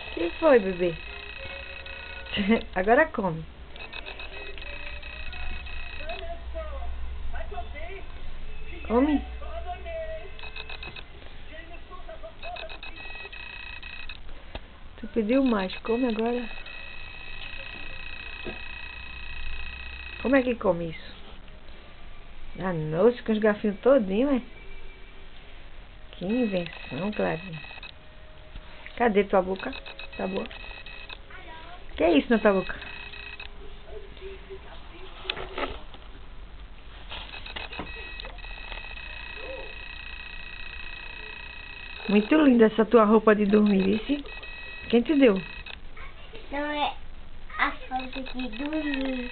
O que foi, bebê? Agora come. Come. Tu pediu mais, come agora. Como é que come isso? Danou-se com os garfinhos todinho, é? Que invenção, Clarinha. Cadê tua boca? Tá boa? Que é isso na tua boca? Muito linda essa tua roupa de dormir, vice? Quem te deu? Não é a foto de dormir.